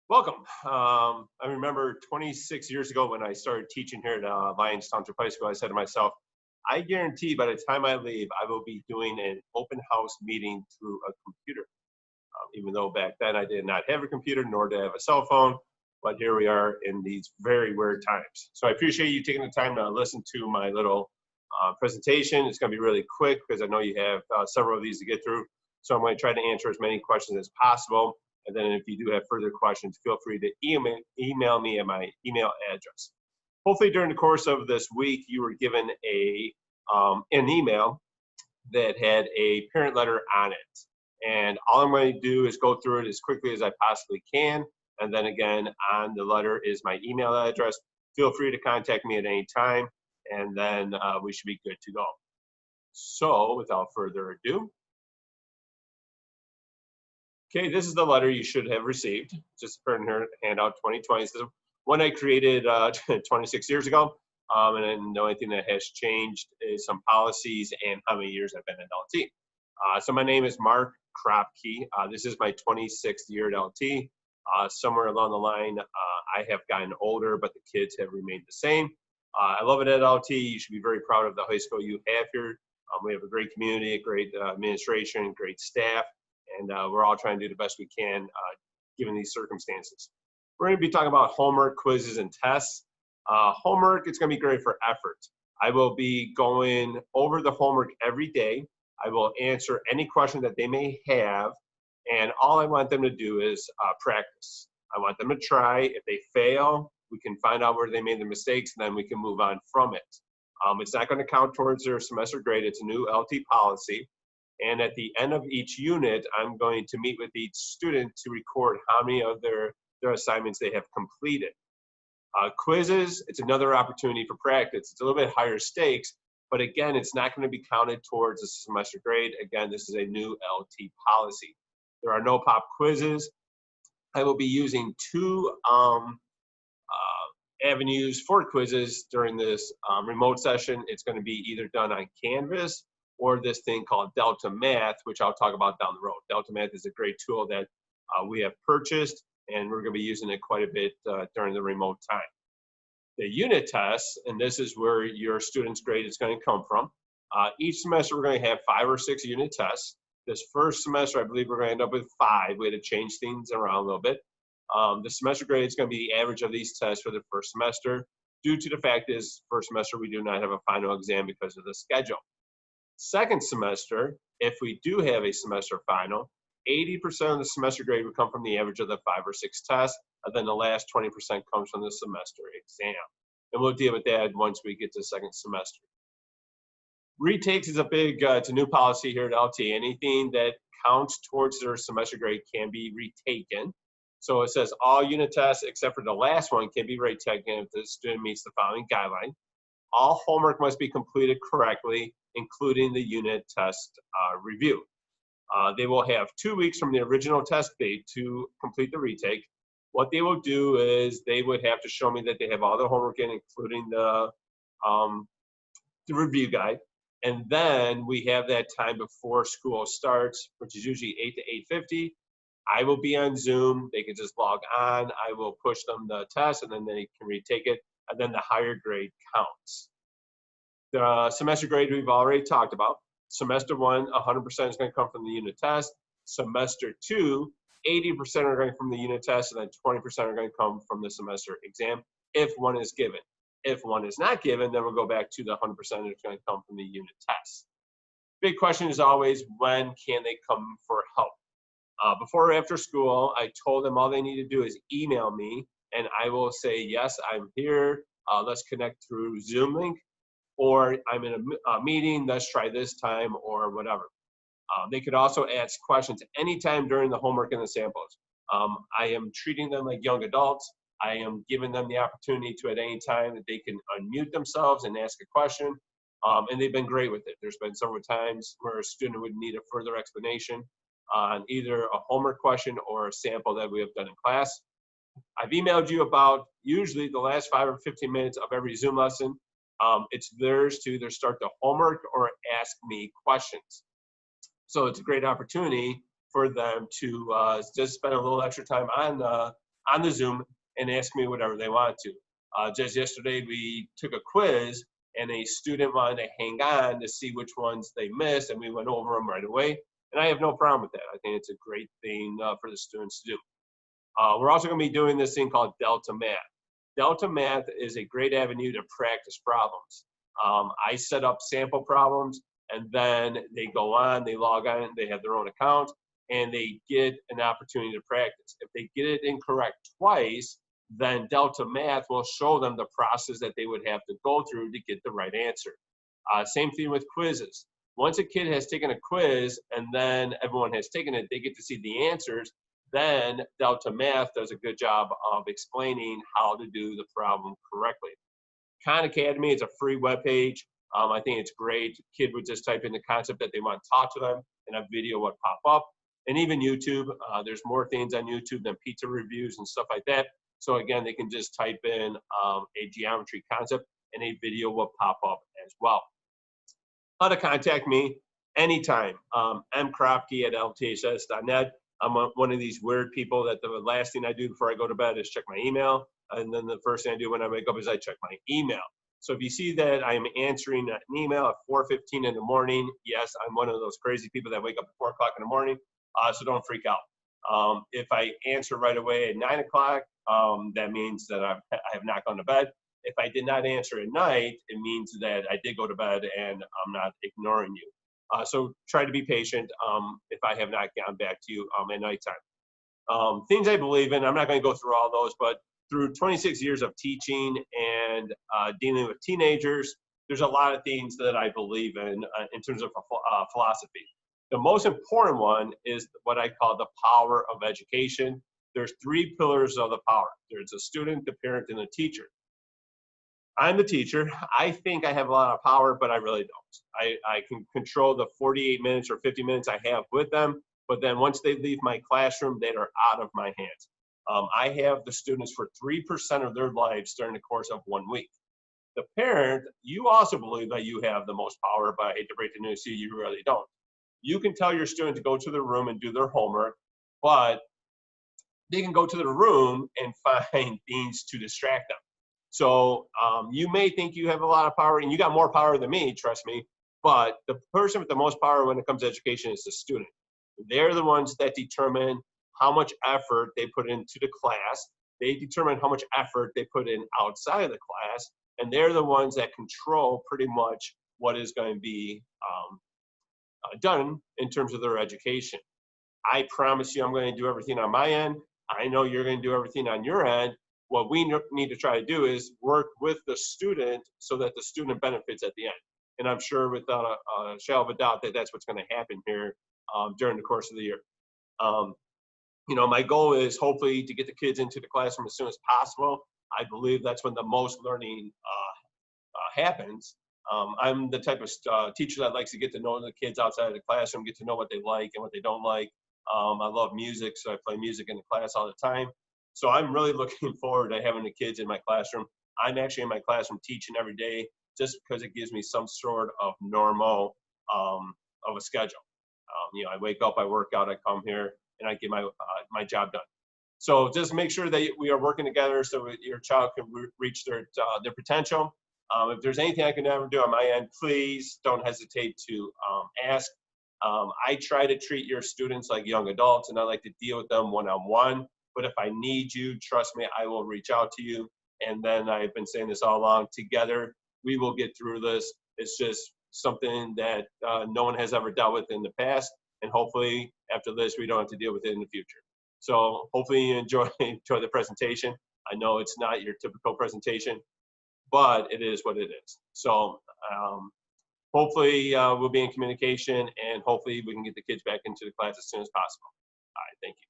Welcome. I remember 26 years ago when I started teaching here at Lyons Township High School, I said to myself, I guarantee by the time I leave, I will be doing an open house meeting through a computer. Even though back then I did not have a computer, nor did I have a cell phone, but here we are in these very weird times. So I appreciate you taking the time to listen to my little presentation. It's going to be really quick because I know you have several of these to get through. So I'm going to try to answer as many questions as possible. And then if you do have further questions, feel free to email me at my email address. Hopefully during the course of this week, you were given an email that had a parent letter on it. And all I'm going to do is go through it as quickly as I possibly can. And then again, on the letter is my email address. Feel free to contact me at any time, and then we should be good to go. So without further ado, okay, this is the letter you should have received. Just for her handout 2020. This is one I created 26 years ago. And then the only thing that has changed is some policies and how many years I've been at LT. So my name is Mark Kropke. This is my 26th year at LT. Somewhere along the line, I have gotten older, but the kids have remained the same. I love it at LT. You should be very proud of the high school you have here. We have a great community, a great administration, great staff, and we're all trying to do the best we can given these circumstances. We're going to be talking about homework, quizzes, and tests. Homework, it's going to be great for effort. I will be going over the homework every day. I will answer any question that they may have, and all I want them to do is practice. I want them to try. If they fail, we can find out where they made the mistakes, and then we can move on from it. It's not going to count towards their semester grade. It's a new LT policy. And at the end of each unit, I'm going to meet with each student to record how many of their assignments they have completed. Quizzes, it's another opportunity for practice. It's a little bit higher stakes, but again, it's not going to be counted towards the semester grade. Again, this is a new LT policy. There are no pop quizzes. I will be using two avenues for quizzes during this remote session. It's going to be either done on Canvas or this thing called Delta Math, which I'll talk about down the road. Delta Math is a great tool that we have purchased, and we're going to be using it quite a bit during the remote time. The unit tests, and this is where your student's grade is going to come from. Each semester, we're going to have 5 or 6 unit tests. This first semester, I believe we're going to end up with 5. We had to change things around a little bit. The semester grade is going to be the average of these tests for the first semester. Due to the fact is, first semester, we do not have a final exam because of the schedule. Second semester, if we do have a semester final, 80% of the semester grade would come from the average of the 5 or 6 tests, and then the last 20% comes from the semester exam. And we'll deal with that once we get to the second semester. Retakes is it's a new policy here at LT. Anything that counts towards their semester grade can be retaken. So it says all unit tests, except for the last one, can be retaken if the student meets the following guideline. All homework must be completed correctly, including the unit test review. They will have 2 weeks from the original test date to complete the retake. What they will do is they would have to show me that they have all the homework in, including the review guide. And then we have that time before school starts, which is usually 8 to 8:50. I will be on Zoom. They can just log on. I will push them the test, and then they can retake it. And then the higher grade counts. The semester grade we've already talked about. Semester 1, 100% is going to come from the unit test. Semester 2, 80% are going from the unit test, and then 20% are going to come from the semester exam if one is given. If one is not given, then we'll go back to the 100% that's going to come from the unit test. Big question is always, when can they come for help? Before or after school, I told them all they need to do is email me, and I will say, yes, I'm here. Let's connect through Zoom link, or I'm in a meeting, let's try this time, or whatever. They could also ask questions anytime during the homework and the samples. I am treating them like young adults. I am giving them the opportunity to, at any time, that they can unmute themselves and ask a question, and they've been great with it. There's been several times where a student would need a further explanation on either a homework question or a sample that we have done in class. I've emailed you about usually the last 5 or 15 minutes of every Zoom lesson. It's theirs to either start the homework or ask me questions. So it's a great opportunity for them to just spend a little extra time on on the Zoom and ask me whatever they want to. Just yesterday, we took a quiz, and a student wanted to hang on to see which ones they missed, and we went over them right away. And I have no problem with that. I think it's a great thing for the students to do. We're also going to be doing this thing called Delta Math. Delta Math is a great avenue to practice problems. I set up sample problems, and then they go on, they log on, they have their own account, and they get an opportunity to practice. If they get it incorrect twice, then Delta Math will show them the process that they would have to go through to get the right answer. Same thing with quizzes. Once a kid has taken a quiz and then everyone has taken it, they get to see the answers. Then Delta Math does a good job of explaining how to do the problem correctly. Khan Academy is a free webpage. I think it's great. Kid would just type in the concept that they want to talk to them, and a video would pop up. And even YouTube, there's more things on YouTube than pizza reviews and stuff like that. So again, they can just type in a geometry concept, and a video will pop up as well. How to contact me anytime. Kropke@lths.net. I'm one of these weird people that the last thing I do before I go to bed is check my email. And then the first thing I do when I wake up is I check my email. So if you see that I'm answering an email at 4:15 in the morning, yes, I'm one of those crazy people that wake up at 4 o'clock in the morning. So don't freak out. If I answer right away at 9 o'clock, that means that I have not gone to bed. If I did not answer at night, it means that I did go to bed and I'm not ignoring you. So try to be patient if I have not gotten back to you at nighttime. Things I believe in, I'm not going to go through all those, but through 26 years of teaching and dealing with teenagers, there's a lot of things that I believe in terms of philosophy. The most important one is what I call the power of education. There's 3 pillars of the power. There's a student, the parent, and the teacher. I'm the teacher. I think I have a lot of power, but I really don't. I can control the 48 minutes or 50 minutes I have with them, but then once they leave my classroom, they are out of my hands. I have the students for 3% of their lives during the course of 1 week. The parent, you also believe that you have the most power, but I hate to break the news to you, you really don't. You can tell your student to go to the room and do their homework, but they can go to the room and find things to distract them. So you may think you have a lot of power, and you got more power than me, trust me, but the person with the most power when it comes to education is the student. They're the ones that determine how much effort they put into the class. They determine how much effort they put in outside of the class, and they're the ones that control pretty much what is going to be done in terms of their education. I promise you I'm going to do everything on my end. I know you're going to do everything on your end. What we need to try to do is work with the student so that the student benefits at the end. And I'm sure without a shadow of a doubt that that's what's going to happen here during the course of the year. My goal is hopefully to get the kids into the classroom as soon as possible. I believe that's when the most learning happens. I'm the type of teacher that likes to get to know the kids outside of the classroom, get to know what they like and what they don't like. I love music, so I play music in the class all the time. So I'm really looking forward to having the kids in my classroom. I'm actually in my classroom teaching every day just because it gives me some sort of normal of a schedule. I wake up, I work out, I come here, and I get my job done. So just make sure that we are working together so your child can reach their potential. If there's anything I can ever do on my end, please don't hesitate to ask. I try to treat your students like young adults, and I like to deal with them one-on-one. But if I need you, trust me, I will reach out to you. And then I've been saying this all along, together, we will get through this. It's just something that no one has ever dealt with in the past. And hopefully after this, we don't have to deal with it in the future. So hopefully you enjoy the presentation. I know it's not your typical presentation, but it is what it is. So hopefully we'll be in communication, and hopefully we can get the kids back into the class as soon as possible. All right, thank you.